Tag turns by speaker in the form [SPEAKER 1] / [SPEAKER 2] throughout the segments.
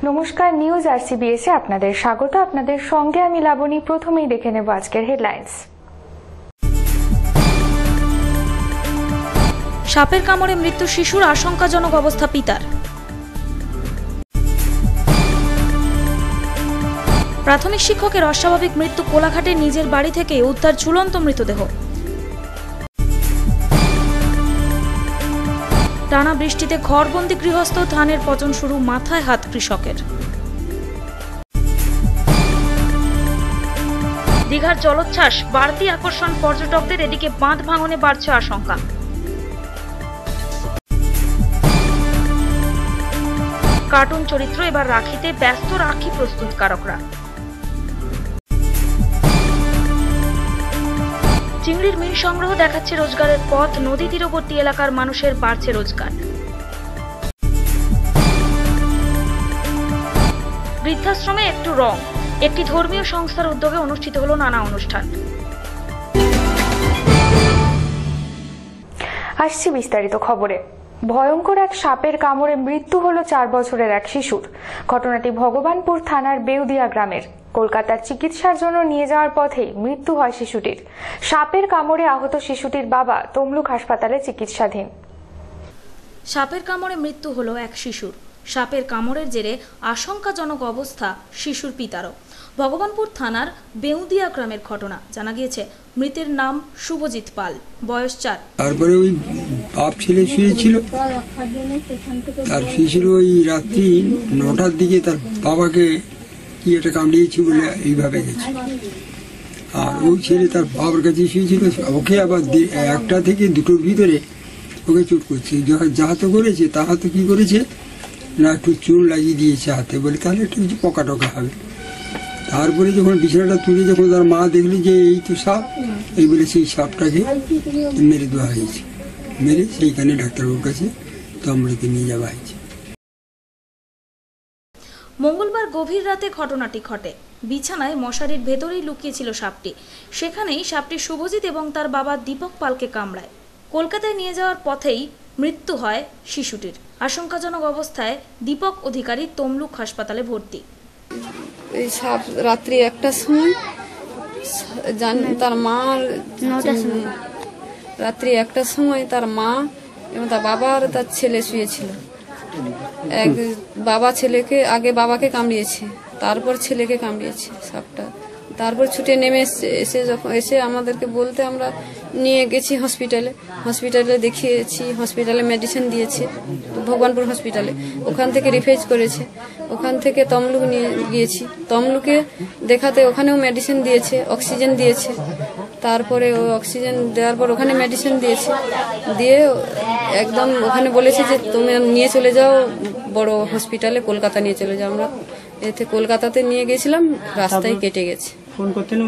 [SPEAKER 1] নমস্কার, নিউজ আরসিবিএস এ আপনাদের স্বাগত। আপনাদের সঙ্গে আমি লাবণী। প্রথমেই দেখে নেব আজকের হেডলাইন্স।
[SPEAKER 2] সাপের কামড়ে মৃত্যু শিশুর, আশঙ্কাজনক অবস্থা পিতার। প্রাথমিক শিক্ষকের অস্বাভাবিক মৃত্যু, কোলাঘাটে নিজের বাড়ি থেকে উদ্ধার ঝুলন্ত মৃতদেহ। টানা বৃষ্টিতে ঘরবন্দি গৃহস্থ, ধানের পচন শুরু, মাথায় হাত কৃষকের। দীঘার জলোচ্ছ্বাস, বাড়তি আকর্ষণ পর্যটকদের, এদিকে বাঁধ ভাঙনে বাড়ছে আশঙ্কা। কার্টুন চরিত্র এবার রাখিতে ব্যস্ত রাখি প্রস্তুতকারকরা। চিংড়ির মিল সংগ্রহ দেখাচ্ছে রোজগারের পথ, নদী তীরবর্তী এলাকার মানুষের বাড়ছে রোজগার। বৃদ্ধাশ্রমে একটু রং, একটি ধর্মীয় সংস্থার উদ্যোগে অনুষ্ঠিত হলো নানা অনুষ্ঠান।
[SPEAKER 1] আসছি বিস্তারিত খবরে। ভয়ঙ্কর এক সাপের কামড়ে মৃত্যু হলো 4 বছরের এক শিশুর। ঘটনাটি ভগবানপুর থানার বেউদিয়া গ্রামের। কলকাতার চিকিৎসার জন্য নিয়ে যাওয়ার পথেই মৃত্যু হয় শিশুটির। সাপের কামড়ে আহত শিশুটির বাবা তমলুক হাসপাতালে চিকিৎসাধীন।
[SPEAKER 2] সাপের কামড়ে মৃত্যু হলো এক শিশুর। সাপের কামড়ের জেরে আশঙ্কাজনক অবস্থা শিশুর পিতারও। ভগবানপুর থানার বেউদিয়া গ্রামের ঘটনা। জানা গিয়েছে মৃতের নাম শুভজিৎ পাল, বয়স 4।
[SPEAKER 3] তারপরে ওই বাপ ছেলে শুয়েছিল, তার শুয়েছিল ওই রাত্রি 9টার দিকে তার বাবাকে কি একটা কামড়িয়েছি বলে এইভাবে গেছে। আর ওই ছেলে তার বাবার কাছে শুয়েছিল, ওকে আবার 1টা থেকে 2টোর ভিতরে ওকে চোট করছে। যাহাতে করেছে তাহাতে কি করেছে না, একটু চুন লাগিয়ে দিয়েছে হাতে, বলে তাহলে একটু কিছু পোকা টোকা হবে। তারপরে যখন বিছানাটা তুলে যখন তার মা দেখলো যে এই তো সাপ, এই বলে সেই সাপটাকে মেরে দেওয়া হয়েছে। মেরে সেইখানে ডাক্তারবাবুর কাছে তমলুকে নিয়ে যাওয়া হয়েছে।
[SPEAKER 2] মঙ্গলবার গভীর রাতে ঘটনাটি ঘটে। বিছানায় মশারির ভেতরেই লুকিয়েছিল সাপটি। সেখানেই সাপটি শুভজিৎ এবং তার বাবা দীপক পালকে কামড়ায়। কলকাতায় নিয়ে যাওয়ার পথেই মৃত্যু হয় শিশুটির। আশঙ্কাজনক অবস্থায় দীপক অধিকারী তমলুক হাসপাতালে ভর্তি।
[SPEAKER 4] এই সাপ রাত্রি 1টার সময় তার মা, রাত্রি 1টার সময় তার মা এবং তার বাবা আর তার ছেলে শুয়েছিল। বাবা ছেলেকে আগে বাবাকে কামড়িয়েছে, তারপর ছেলেকে কামড়িয়েছে সাপটা। তারপর ছুটে নেমে এসে আমাদেরকে বলতে আমরা নিয়ে গেছি হসপিটালে দেখিয়েছি। হসপিটালে মেডিসিন দিয়েছে, ভগবানপুর হসপিটালে। ওখান থেকে রিফার করেছে। ওখান থেকে তমলুক নিয়ে গিয়েছি। তমলুকে দেখাতে ওখানেও মেডিসিন দিয়েছে, অক্সিজেন দিয়েছে। তারপরে ওই অক্সিজেন দেওয়ার পর ওখানে মেডিসিন দিয়েছে, দিয়ে একদম ওখানে বলেছে যে তুমি নিয়ে চলে যাও বড় হসপিটালে, কলকাতা নিয়ে চলে যাও। আমরা এতে কলকাতাতে নিয়ে গেছিলাম, রাস্তায় কেটে গেছে।
[SPEAKER 5] ফোন করতেন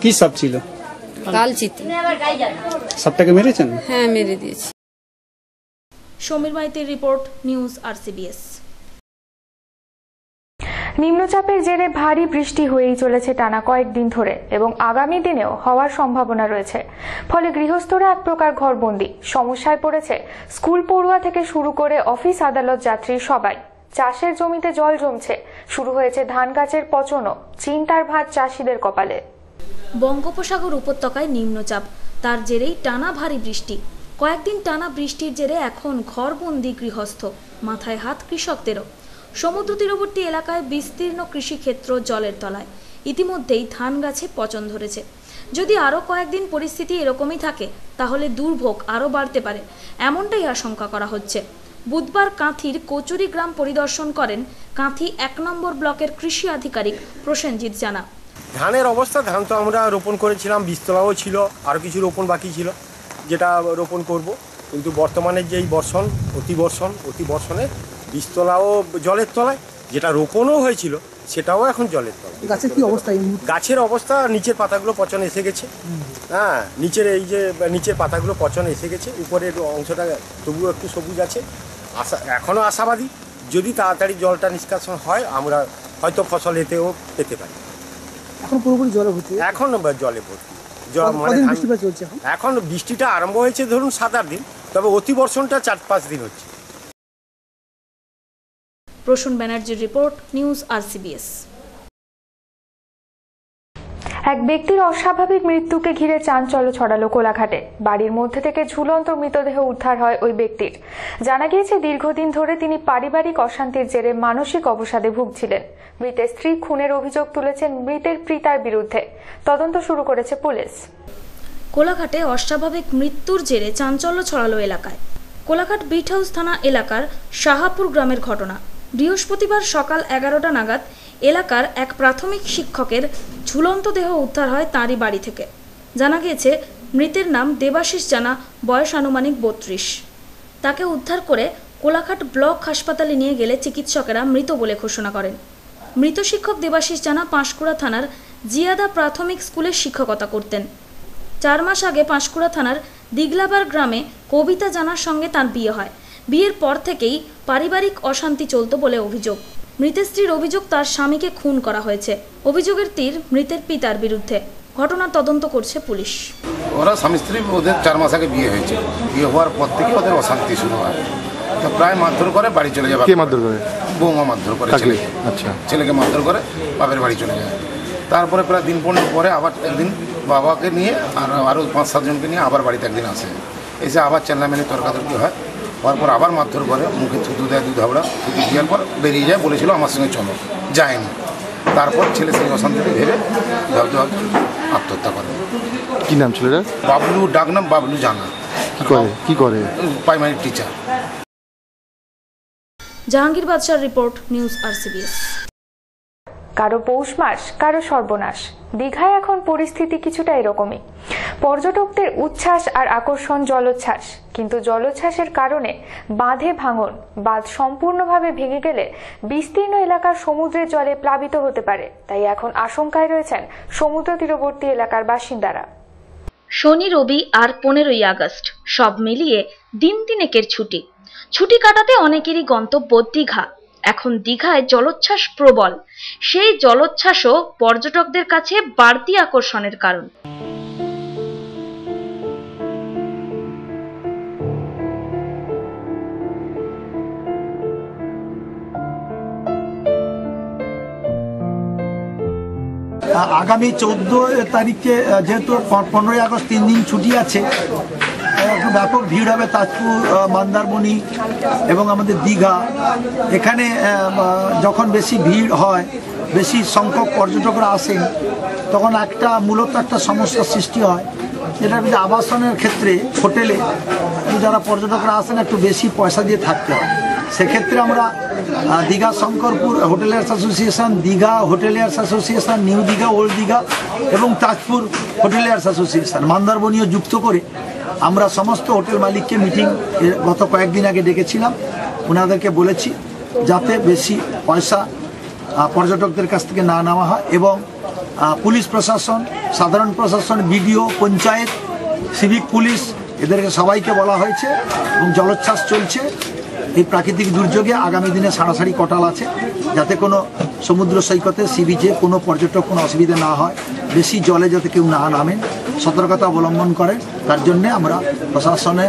[SPEAKER 5] কি সাপ ছিল?
[SPEAKER 4] কালচিতি।
[SPEAKER 5] সাপটাকে মেরেছেন?
[SPEAKER 4] হ্যাঁ, মেরে দিয়েছি।
[SPEAKER 2] সমীর মাইতির রিপোর্ট, নিউজ আরসিবিএস।
[SPEAKER 1] নিম্নচাপের জেরে ভারী বৃষ্টি হয়েই চলেছে টানা কয়েকদিন ধরে এবং আগামী দিনেও হওয়ার সম্ভাবনা রয়েছে। ফলে গৃহস্থরা এক প্রকার ঘরবন্দি। সমস্যায় পড়েছে স্কুল পড়ুয়া থেকে শুরু করে অফিস আদালত যাত্রী সবাই। চাষের জমিতে জল জমছে, শুরু হয়েছে ধান গাছের পচনও। চিন্তার ভাঁজ চাষিদের কপালে।
[SPEAKER 2] বঙ্গোপসাগর উপত্যকায় নিম্নচাপ, তার জেরেই টানা ভারী বৃষ্টি। কয়েকদিন টানা বৃষ্টির জেরে এখন ঘরবন্দি গৃহস্থ, মাথায় হাত কৃষকদেরও। সমুদ্র তীরবর্তী এলাকায় বিস্তীর্ণ কৃষিক্ষেত্র জলের তলায়। ইতিমধ্যেই ধান গাছে পচন ধরেছে। যদি আরও কয়েকদিন পরিস্থিতি এরকমই থাকে তাহলে দুর্ভোগ আরও বাড়তে পারে, এমনটাই আশঙ্কা করা হচ্ছে। বুধবার কাঁথির কচুরি গ্রাম পরিদর্শন করেন কাঁথি 1 নম্বর ব্লকের কৃষি আধিকারিক প্রসেনজিৎ জানা।
[SPEAKER 6] ধানের অবস্থা, ধান তো আমরা রোপণ করেছিলাম, বীজতলাও ছিল, আরও কিছু রোপণ বাকি ছিল যেটা রোপণ করব। কিন্তু বর্তমানে যেই অতিবর্ষণে বীজতলাও জলের তলায়, যেটা রোপণও হয়েছিল সেটাও এখন জলের তলায়।
[SPEAKER 5] গাছের কি অবস্থা?
[SPEAKER 6] গাছের অবস্থা, নিচের পাতাগুলো পচন এসে গেছে। হ্যাঁ, নিচের পাতাগুলো পচন এসে গেছে। উপরের অংশটা তবুও একটু সবুজ আছে। এখনও আশাবাদী, যদি তাড়াতাড়ি জলটা নিষ্কাশন হয় আমরা হয়তো ফসল এতেও পেতে পারি।
[SPEAKER 5] এখন পুরোপুরি জলে ভর্তি? এখন
[SPEAKER 6] জলে ভর্তি। এখন বৃষ্টিটা আরম্ভ হয়েছে ধরুন 7-8 দিন, তবে অতিবর্ষণটা 4-5 দিন হচ্ছে।
[SPEAKER 2] প্রসূন ব্যানার্জির রিপোর্ট, নিউজ RCBS।
[SPEAKER 1] এক ব্যক্তির অস্বাভাবিক মৃত্যুকে ঘিরে চাঞ্চল্য ছড়ালো কোলাঘাটে। বাড়ির মধ্যে থেকে ঝুলন্ত মৃতদেহ উদ্ধার হয় ওই ব্যক্তির। জানা গিয়েছে দীর্ঘদিন ধরে তিনি পারিবারিক অশান্তির জেরে মানসিক অবসাদে ভুগছিলেন। মৃতের স্ত্রী খুনের অভিযোগ তুলেছেন মৃতের পিতার বিরুদ্ধে। তদন্ত শুরু করেছে পুলিশ।
[SPEAKER 2] কোলাঘাটে অস্বাভাবিক মৃত্যুর জেরে চাঞ্চল্য ছড়ালো এলাকায়। কোলাঘাট বিট হাউস থানা এলাকার শাহাপুর গ্রামের ঘটনা। বৃহস্পতিবার সকাল 11টা নাগাদ এলাকার এক প্রাথমিক শিক্ষকের ঝুলন্ত দেহ উদ্ধার হয় তাঁরই বাড়ি থেকে। জানা গিয়েছে মৃতের নাম দেবাশিস জানা, বয়স আনুমানিক 32। তাকে উদ্ধার করে কোলাঘাট ব্লক হাসপাতালে নিয়ে গেলে চিকিৎসকেরা মৃত বলে ঘোষণা করেন। মৃত শিক্ষক দেবাশিস জানা পাঁশকুড়া থানার জিয়াদা প্রাথমিক স্কুলে শিক্ষকতা করতেন। 4 মাস আগে পাঁশকুড়া থানার দিগলাবার গ্রামে কবিতা জানার সঙ্গে তার বিয়ে হয়। বিয়ের পর থেকেই পারিবারিক অশান্তি চলত বলে অভিযোগ। মৃতের স্ত্রীর অভিযোগ তার স্বামীকে খুন করা হয়েছে। অভিযোগের তীর মৃতের পিতার বিরুদ্ধে। ঘটনার তদন্ত করছে পুলিশ।
[SPEAKER 7] ওরা স্বামী স্ত্রী, ওদের 4 মাস আগে বিয়ে হয়েছে। বিয়ে হওয়ার পর থেকে ওদের অশান্তি শুরু হয়। তো প্রায় মারধর করে বাড়ি চলে যাবে।
[SPEAKER 8] কে মারধর করে?
[SPEAKER 7] বৌমা মারধর করে ছেলেকে।
[SPEAKER 8] আচ্ছা,
[SPEAKER 7] ছেলেকে মারধর করে বাপের বাড়ি চলে যায়। তারপরে প্রায় দিন 15 পরে আবার একদিন বাবাকে নিয়ে আর আরও 5-7 জনকে নিয়ে আবার বাড়িতে একদিন আসে। এসে আবার চেল্লামেলি তর্কাতর্কি হয়। হওয়ার পর আবার মারধর করে, মুখে থুতু দেয়, দুধ হাবড়া, থুতু দেওয়ার পর বেরিয়ে যায়। বলেছিল আমার সঙ্গে চলো, যায়নি। তারপর ছেলে সেই অশান্তিতে ভেবে ভাবতে ভাবতে আত্মহত্যা করে।
[SPEAKER 8] কি নাম ছেলেটা?
[SPEAKER 7] বাবলু, ডাক নাম বাবলু জানা।
[SPEAKER 8] কি করে?
[SPEAKER 7] Primary teacher.
[SPEAKER 2] জাহাঙ্গীর বাদশার রিপোর্ট, নিউজ RCBS।
[SPEAKER 1] কারো পৌষ মাস, কারো সর্বনাশ। দীঘায় এখন পরিস্থিতি কিছুটা এরকমই। পর্যটকদের উচ্ছ্বাস আর আকর্ষণ জলোচ্ছ্বাস, কিন্তু জলোচ্ছ্বাসের কারণে বাঁধে ভাঙন। বাঁধ সম্পূর্ণভাবে ভেঙে গেলে বিস্তীর্ণ এলাকার সমুদ্রের জলে প্লাবিত হতে পারে। তাই এখন আশঙ্কায় রয়েছেন সমুদ্র তীরবর্তী এলাকার বাসিন্দারা।
[SPEAKER 2] শনি, রবি আর 15ই আগস্ট সব মিলিয়ে দিন তিনেকের ছুটি। ছুটি কাটাতে অনেকেরই গন্তব্য দীঘা। এখন দীঘায় জলোচ্ছ্বাস প্রবল। সেই জলোচ্ছ্বাসও পর্যটকদের কাছে বাড়তি আকর্ষণের কারণ।
[SPEAKER 9] আগামী 14 তারিখে যেহেতু 15ই আগস্ট 3 দিন ছুটি আছে, একটু ব্যাপক ভিড় হবে তাজপুর, মন্দারমণি এবং আমাদের দীঘা। এখানে যখন বেশি ভিড় হয়, বেশি সংখ্যক পর্যটকরা আসেন, তখন মূলত একটা সমস্যার সৃষ্টি হয়। যেটা হচ্ছে আবাসনের ক্ষেত্রে হোটেলে যারা পর্যটকরা আসেন একটু বেশি পয়সা দিয়ে থাকতে হয়। সেক্ষেত্রে আমরা Digha Shankarpur hoteliers association, Digha hoteliers association, new Digha, old Digha এবং তাজপুর হোটেলিয়ার্স অ্যাসোসিয়েশন, মন্দারমণিও যুক্ত করে আমরা সমস্ত হোটেল মালিককে মিটিং গত কয়েকদিন আগে ডেকেছিলাম। ওনাদেরকে বলেছি যাতে বেশি পয়সা পর্যটকদের কাছ থেকে না নেওয়া হয় এবং পুলিশ প্রশাসন, সাধারণ প্রশাসন, বিডিও, পঞ্চায়েত, সিভিক পুলিশ, এদেরকে সবাইকে বলা হয়েছে। এবং জলোচ্ছ্বাস চলছে। এই প্রাকৃতিক দুর্যোগে আগামী দিনে সারাসারি কটাল আছে, যাতে কোনো সমুদ্র সৈকতে, সি বিচে কোনো পর্যটক কোনো অসুবিধা না হয়, বেশি জলে যাতে কেউ না নামেন, সতর্কতা অবলম্বন করে। তার জন্যে আমরা প্রশাসনে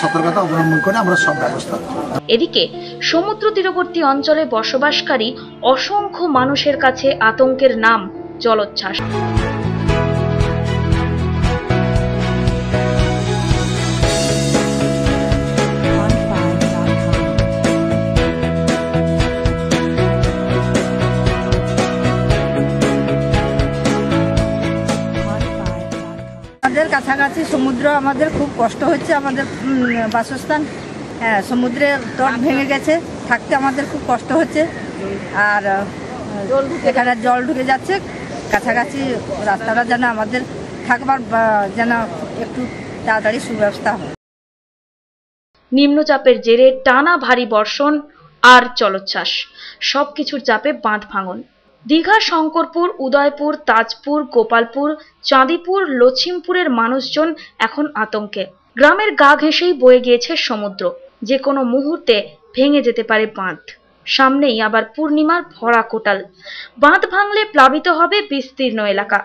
[SPEAKER 9] সতর্কতা অবলম্বন করে আমরা সব ব্যবস্থা।
[SPEAKER 2] এদিকে সমুদ্র তীরবর্তী অঞ্চলে বসবাসকারী অসংখ্য মানুষের কাছে আতঙ্কের নাম জলোচ্ছ্বাস।
[SPEAKER 10] আমাদের কাছাকাছি সমুদ্র, আমাদের খুব কষ্ট হচ্ছে। আমাদের বাসস্থান সমুদ্রে তট ভেঙে গেছে, থাকতে আমাদের খুব কষ্ট হচ্ছে। আর এখানে জল ঢুকে যাচ্ছে। কাছাকাছি রাস্তাটা যেন আমাদের থাকবার যেন একটু তাড়াতাড়ি সুব্যবস্থা হয়।
[SPEAKER 2] নিম্নচাপের জেরে টানা ভারী বর্ষণ আর জলোচ্ছ্বাস, সবকিছুর চাপে বাঁধ ভাঙন। দীঘা, শঙ্করপুর, উদয়পুর, তাজপুর, গোপালপুর, চাঁদিপুর, লছিমপুরের মানুষজন এখন আতঙ্কে। গ্রামের গা ঘেঁষেই বয়ে গিয়েছে সমুদ্র। যে কোনো মুহূর্তে ভেঙে যেতে পারে বাঁধ। সামনেই আবার পূর্ণিমার ভরা কোটাল। বাঁধ ভাঙলে প্লাবিত হবে বিস্তীর্ণ এলাকা।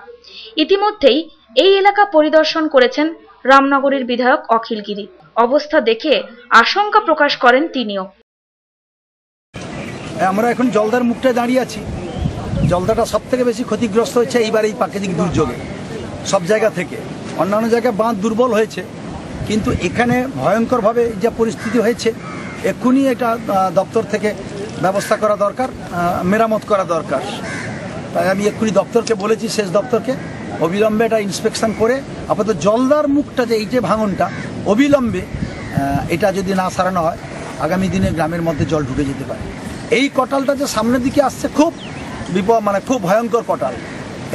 [SPEAKER 2] ইতিমধ্যেই এই এলাকা পরিদর্শন করেছেন রামনগরের বিধায়ক অখিল গিরি। অবস্থা দেখে আশঙ্কা প্রকাশ করেন তিনিও।
[SPEAKER 9] আমরা এখন জলদার মুখটায় দাঁড়িয়ে আছি। জলদাটা সব থেকে বেশি ক্ষতিগ্রস্ত হচ্ছে এইবার এই প্রাকৃতিক দুর্যোগে সব জায়গা থেকে। অন্যান্য জায়গায় বাঁধ দুর্বল হয়েছে, কিন্তু এখানে ভয়ঙ্করভাবে যা পরিস্থিতি হয়েছে, এক্ষুনি এটা দপ্তর থেকে ব্যবস্থা করা দরকার, মেরামত করা দরকার। তাই আমি এক্ষুনি দপ্তরকে বলেছি, শেষ দপ্তরকে অবিলম্বে এটা ইন্সপেকশন করে আপাতত জলদার মুখটা যে এই যে ভাঙনটা অবিলম্বে এটা যদি না সারানো হয়, আগামী দিনে গ্রামের মধ্যে জল ঢুকে যেতে পারে। এই কটালটা যে সামনের দিকে আসছে খুব বিপদ, মানে খুব ভয়ঙ্কর কটাল,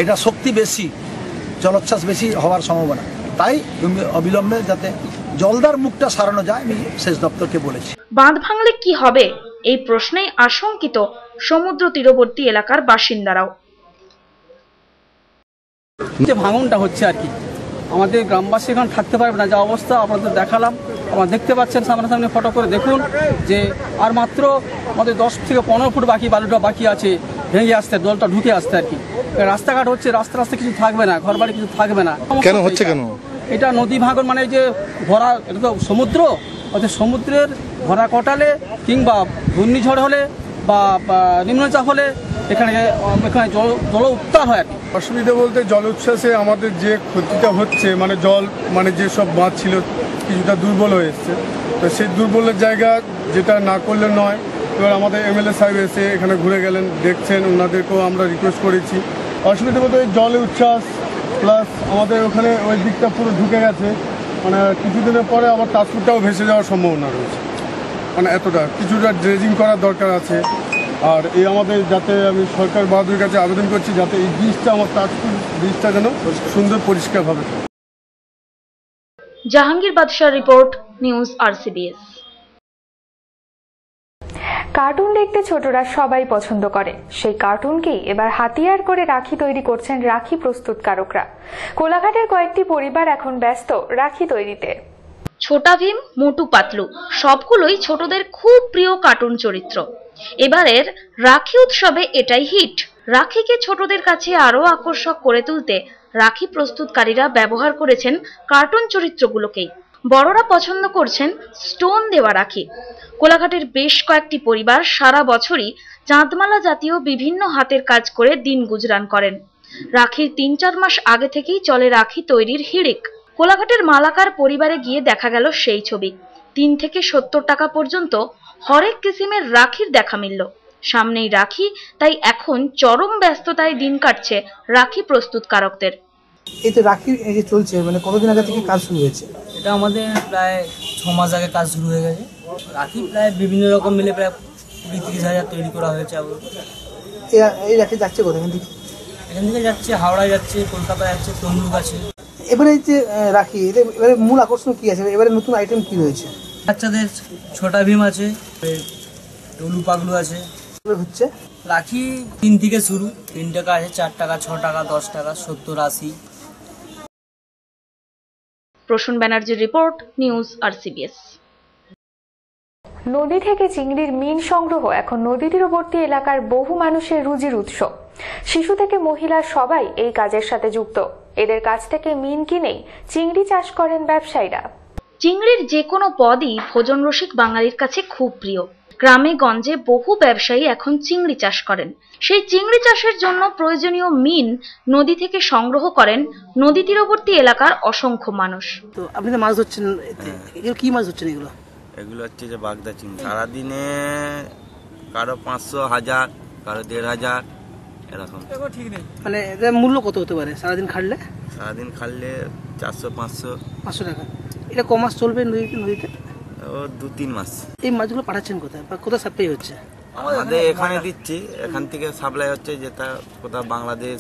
[SPEAKER 9] এটা শক্তি বেশি, জলোচ্ছ্বাস বেশি হওয়ার সম্ভাবনা। তাই অবিলম্বে যাতে জলদার মুখটা সারানো যায় আমি শেষ দপ্তরকে বলেছি।
[SPEAKER 2] বাঁধ ভাঙলে কি হবে এই প্রশ্নেই আশঙ্কিত সমুদ্র তীরবর্তী এলাকার বাসিন্দারাও।
[SPEAKER 5] যে ভাঙনটা হচ্ছে আর কি, আমাদের গ্রামবাসী এখন থাকতে পারবে না, যা অবস্থা আপনাদের দেখালাম। আপনারা দেখতে পাচ্ছেন সামনাসামনি ফটো করে দেখুন যে আর মাত্র আমাদের 10 থেকে 15 ফুট বাকি, বালুটা বাকি আছে ভেঙে আসতে, জলটা ঢুকে আসতে আর কি। রাস্তাঘাট হচ্ছে, রাস্তা কিছু থাকবে না, ঘর বাড়ি কিছু থাকবে না।
[SPEAKER 8] কেন হচ্ছে কেন?
[SPEAKER 5] এটা নদী ভাঙন, মানে যে ভরা, এটা তো সমুদ্র, অর্থাৎ সমুদ্রের ভরা কটালে কিংবা ঘূর্ণিঝড় হলে বা নিম্নচাপ হলে এখানে জল উত্তাল হয় আর কি।
[SPEAKER 11] অসুবিধা বলতে জল উচ্ছ্বাসে আমাদের যে ক্ষতিটা হচ্ছে, মানে জল, মানে যেসব বাঁধ ছিল কিছুটা দুর্বল হয়ে এসছে, তো সেই দুর্বলের জায়গা যেটা না করলে নয়। এবার আমাদের এমএলএ সাহেব এসে এখানে ঘুরে গেলেন, দেখছেন, ওনাদেরকেও আমরা রিকোয়েস্ট করেছি। অসুবিধা বলতে ওই জলে উচ্ছ্বাস প্লাস আমাদের ওখানে ওই দিকটা পুরো ঢুকে গেছে, মানে কিছুদিনের পরে আবার তাজপুরটাও ভেসে যাওয়ার সম্ভাবনা রয়েছে। মানে এতটা কিছুটা ড্রেজিং করার দরকার আছে। আর এই আমাদের যাতে আমি সরকার বাহাদুরের কাছে আবেদন করছি যাতে এই ব্রিজটা, আমার তাজপুর ব্রিজটা যেন সুন্দর পরিষ্কারভাবে।
[SPEAKER 2] জাহাঙ্গীর বাদশাহ রিপোর্ট, নিউজ RCBS।
[SPEAKER 1] কার্টুন দেখতে ছোটরা সবাই পছন্দ করে, সেই কার্টুনকেই এবার হাতিয়ার করে রাখি তৈরি করছেন রাখি প্রস্তুতকারকরা। কোলাঘাটের কয়েকটি পরিবার এখন ব্যস্ত রাখি তৈরিতে।
[SPEAKER 2] ছোটা ভীম, মোটু পাতলু সবগুলোই ছোটদের খুব প্রিয় কার্টুন চরিত্র। এবারের রাখি উৎসবে এটাই হিট। রাখিকে ছোটদের কাছে আরো আকর্ষক করে তুলতে রাখি প্রস্তুতকারীরা ব্যবহার করেছেন কার্টুন চরিত্রগুলোকেই। বড়রা পছন্দ করছেন স্টোন দেওয়া রাখি। কোলাঘাটের বেশ কয়েকটি পরিবার সারা বছরই চাঁদমালা জাতীয় বিভিন্ন হাতের কাজ করে দিন গুজরান করেন। রাখির 3-4 মাস আগে থেকেই চলে রাখি তৈরির হিড়িক। কোলাঘাটের মালাকার পরিবারে গিয়ে দেখা গেল সেই ছবি। 3 থেকে 70 টাকা পর্যন্ত হরেক কিসিমের রাখির দেখা মিলল। সামনেই রাখি, তাই এখন চরম ব্যস্ততায় দিন কাটছে রাখি প্রস্তুতকারকদের।
[SPEAKER 12] এই তো রাখি এই যে চলছে, মানে কতদিন আগে থেকে কাজ শুরু হয়েছে?
[SPEAKER 13] এটা আমাদের প্রায় 6 মাস আগে কাজ শুরু হয়ে গেছে। রাখি প্রায় বিভিন্ন রকম মিলে প্রায় 20-30 হাজার তৈরি করা হয়েছে।
[SPEAKER 12] এই রাখি যাচ্ছে কোথায়?
[SPEAKER 13] এখান থেকে যাচ্ছে হাওড়া, যাচ্ছে কলকাতা, যাচ্ছে তমলুক আছে।
[SPEAKER 12] এবারে যে রাখি, এবারে মূল আকর্ষণ কি আছে? এবারে নতুন আইটেম কি রয়েছে?
[SPEAKER 13] বাচ্চাদের ছোটা ভীম আছে, টলু পাগলু আছে।
[SPEAKER 12] হচ্ছে
[SPEAKER 13] রাখি 3 থেকে শুরু, 3 টাকা আছে, 4 টাকা, 6 টাকা, 10 টাকা, 70, 80।
[SPEAKER 2] প্রসূন ব্যানার্জির রিপোর্ট, নিউজ RCBS।
[SPEAKER 1] নদী থেকে চিংড়ির মিন সংগ্রহ এখন নদী তীরবর্তী এলাকার বহু মানুষের রুজির উৎস। শিশু থেকে মহিলা সবাই এই কাজের সাথে যুক্ত। এদের কাছ থেকে মিন কিনেই চিংড়ি চাষ করেন ব্যবসায়ীরা।
[SPEAKER 2] চিংড়ির যে কোনো পদই ভোজন রসিক বাঙালির কাছে খুব প্রিয়। গ্রামে গঞ্জে বহু ব্যবসায়ী এখন চিংড়ি চাষ করেন। সেই চিংড়ি চাষের জন্য প্রয়োজনীয় মিন নদী থেকে সংগ্রহ করেন নদী তীরবর্তী এলাকার অসংখ্য মানুষ।
[SPEAKER 12] তো আপনি তো মাছ ধরছেন, এগুলো কি মাছ ধরছেন?
[SPEAKER 14] এগুলো হচ্ছে যে বাগদা চিংড়ি। সারাদিনে কারো 500, 1000, কারো 1500 এরকম।
[SPEAKER 12] মানে এটার মূল্য কত হতে পারে সারাদিন খাটলে?
[SPEAKER 14] সারাদিন খাটলে 400-500
[SPEAKER 12] টাকা। এটা ক মাস চলবে নদীতে?
[SPEAKER 14] ও 2-3 মাস।
[SPEAKER 12] এই মাছগুলো পাঠাচ্ছেন কোথায় বা কোথায় সাপ্লাই হচ্ছে?
[SPEAKER 14] আমাদের এখানে দিচ্ছি, এখান থেকে সাপ্লাই হচ্ছে যেটা কোথাও বাংলাদেশ।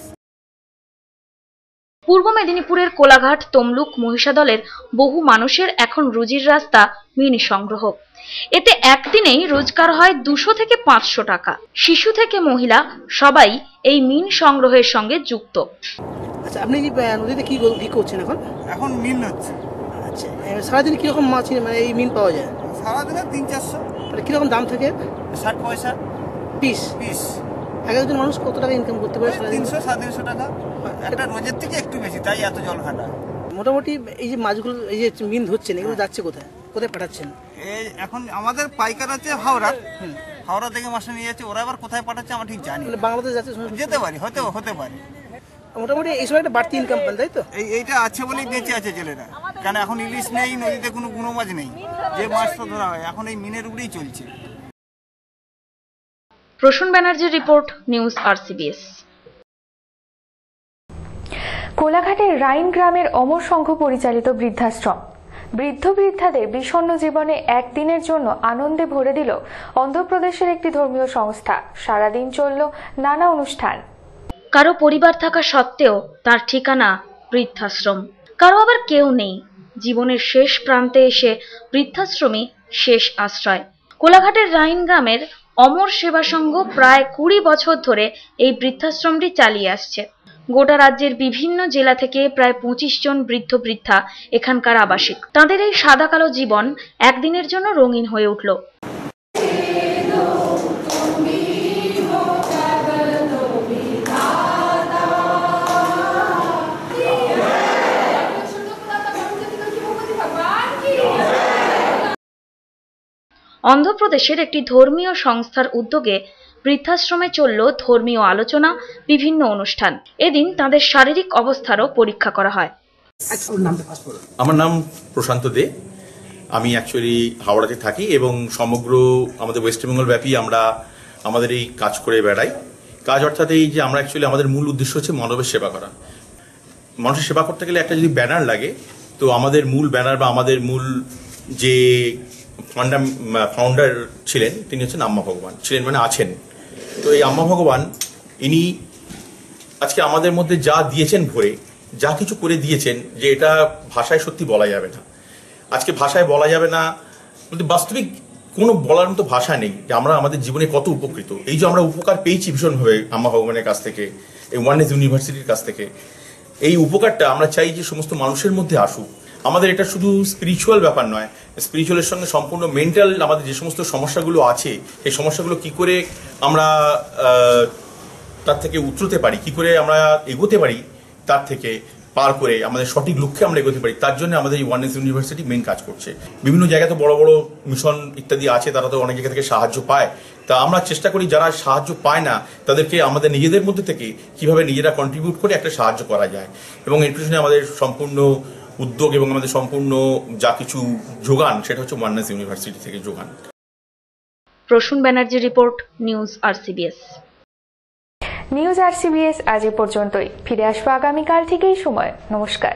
[SPEAKER 2] পূর্ব মেদিনীপুরের কোলাঘাট, তমলুক, মহিষাদলের বহু মানুষের এখন রুজির রাস্তা মিন সংগ্রহ। এতে একদিনেই রোজগার হয় 200 থেকে 500 টাকা। শিশু থেকে মহিলা সবাই এই মিন সংগ্রহের সঙ্গে যুক্ত।
[SPEAKER 12] আচ্ছা, আপনি কি নদীতে কি করছেন এখন?
[SPEAKER 15] এখন মিন হচ্ছে।
[SPEAKER 12] আচ্ছা, সারাদিনে কিরকম মাছ মানে এই মিন পাওয়া যায়?
[SPEAKER 15] সারাদিনে 300-400।
[SPEAKER 12] মানে কিরকম দাম থাকে?
[SPEAKER 15] 60 পয়সা
[SPEAKER 12] পিস। একজন মানুষ কত টাকা ইনকাম করতে পারে?
[SPEAKER 15] 300-350 টাকা। একটা রোজের থেকে একটু বেশি, তাই এত জল খাটা।
[SPEAKER 12] মোটামুটি এই যে মাছগুলো, এই যে মিন ধরছেন, এগুলো যাচ্ছে কোথায়, কোথায় পাঠাচ্ছেন?
[SPEAKER 15] এই এখন আমাদের পাইকার আছে হাওড়া, হাওড়া থেকে মাস্টার নিয়ে যাচ্ছে, ওরা আবার কোথায় পাঠাচ্ছে আমরা ঠিক জানি না।
[SPEAKER 12] মানে বাংলাদেশ যাচ্ছে
[SPEAKER 15] যেতে পারি, হতে পারে।
[SPEAKER 12] মোটামুটি এই সময় একটা বাড়তি ইনকাম পান, তাই তো?
[SPEAKER 15] এইটা আছে বলেই বেঁচে আছে জেলেরা, কারণ এখন ইলিশ নেই, নদীতে কোনো গুঁড়ো মাছ নেই, যে মাছটা ধরা হয় এখন এই মিনের উপরেই চলছে।
[SPEAKER 2] প্রসূন ব্যানার্জির রিপোর্ট, নিউজ RCBS।
[SPEAKER 1] কোলাঘাটের রাইন গ্রামের অমর সংঘ পরিচালিত বৃদ্ধাশ্রম বৃদ্ধ বৃদ্ধাদের বিষণ্ণ জীবনে একদিনের জন্য আনন্দে ভরে দিল অন্ধ্রপ্রদেশের একটি ধর্মীয় সংস্থা। সারাদিন চলল নানা অনুষ্ঠান।
[SPEAKER 2] কারো পরিবার থাকা সত্ত্বেও তার ঠিকানা বৃদ্ধাশ্রম, কারো আবার কেউ নেই। জীবনের শেষ প্রান্তে এসে বৃদ্ধাশ্রমই শেষ আশ্রয়। কোলাঘাটের রাইন গ্রামের অমর সেবা সংঘ প্রায় 20 বছর ধরে এই বৃদ্ধাশ্রমটি চালিয়ে আসছে। গোটা রাজ্যের বিভিন্ন জেলা থেকে প্রায় 25 জন বৃদ্ধ বৃদ্ধা এখানকার আবাসিক। তাদের এই সাদা কালো জীবন একদিনের জন্য রঙিন হয়ে উঠল। অন্ধ্রপ্রদেশের একটি ধর্মীয় সংস্থার উদ্যোগে বৃদ্ধাশ্রমে চলল ধর্মীয় আলোচনা, বিভিন্ন অনুষ্ঠান। এদিন তাদের শারীরিক অবস্থারও পরীক্ষা করা হয়।
[SPEAKER 16] আমার নাম প্রশান্ত দে। আমি অ্যাকচুয়ালি হাওড়াতে থাকি এবং সমগ্র আমাদের ওয়েস্ট বেঙ্গল ব্যাপী আমরা আমাদের এই কাজ করে বেড়াই। কাজ অর্থাৎ এই যে আমরা অ্যাকচুয়ালি আমাদের মূল উদ্দেশ্য হচ্ছে মানবের সেবা করা। মানুষের সেবা করতে গেলে একটা যদি ব্যানার লাগে, তো আমাদের মূল ব্যানার বা আমাদের মূল যে ফাউন্ডার ছিলেন তিনি হচ্ছেন আম্মা ভগবান, ছিলেন মানে আছেন। তো এই আম্মা ভগবান ইনি আজকে আমাদের মধ্যে যা দিয়েছেন ভরে, যা কিছু করে দিয়েছেন যে এটা ভাষায় সত্যি বলা যাবে না। আজকে ভাষায় বলা যাবে না বলতে বাস্তবিক কোনো বলার মতো ভাষা নেই যে আমরা আমাদের জীবনে কত উপকৃত। এই যে আমরা উপকার পেয়েছি ভীষণভাবে আম্মা ভগবানের কাছ থেকে, এই ওয়াননেস ইউনিভার্সিটির কাছ থেকে, এই উপকারটা আমরা চাই যে সমস্ত মানুষের মধ্যে আসুক। আমাদের এটা শুধু স্পিরিচুয়াল ব্যাপার নয়, স্পিরিচুয়ালের সঙ্গে সম্পূর্ণ মেন্টাল আমাদের যে সমস্ত সমস্যাগুলো আছে সেই সমস্যাগুলো কি করে আমরা তার থেকে উতরতে পারি, কি করে আমরা এগোতে পারি, তার থেকে পার করে আমাদের সঠিক লক্ষ্যে আমরা এগোতে পারি, তার জন্য আমাদের এই ওয়াননেস ইউনিভার্সিটি মেন কাজ করছে। বিভিন্ন জায়গায় তো বড় বড় মিশন ইত্যাদি আছে, তারা তো অনেক জায়গা থেকে সাহায্য পায়। তা আমরা চেষ্টা করি যারা সাহায্য পায় না তাদেরকে আমাদের নিজেদের মধ্যে থেকে কিভাবে নিজেরা কন্ট্রিবিউট করে একটা সাহায্য করা যায়, এবং এর পিছনে আমাদের সম্পূর্ণ উদ্যোগ এবং আমাদের সম্পূর্ণ যা কিছু যোগান সেটা হচ্ছে ওয়াননেস ইউনিভার্সিটি থেকে যোগান।
[SPEAKER 2] Prasun Banerjee report, news RCBS।
[SPEAKER 1] News RCBS আজ এ পর্যন্তই। ফিরে আসবো আগামীকাল ঠিক এই সময়। নমস্কার।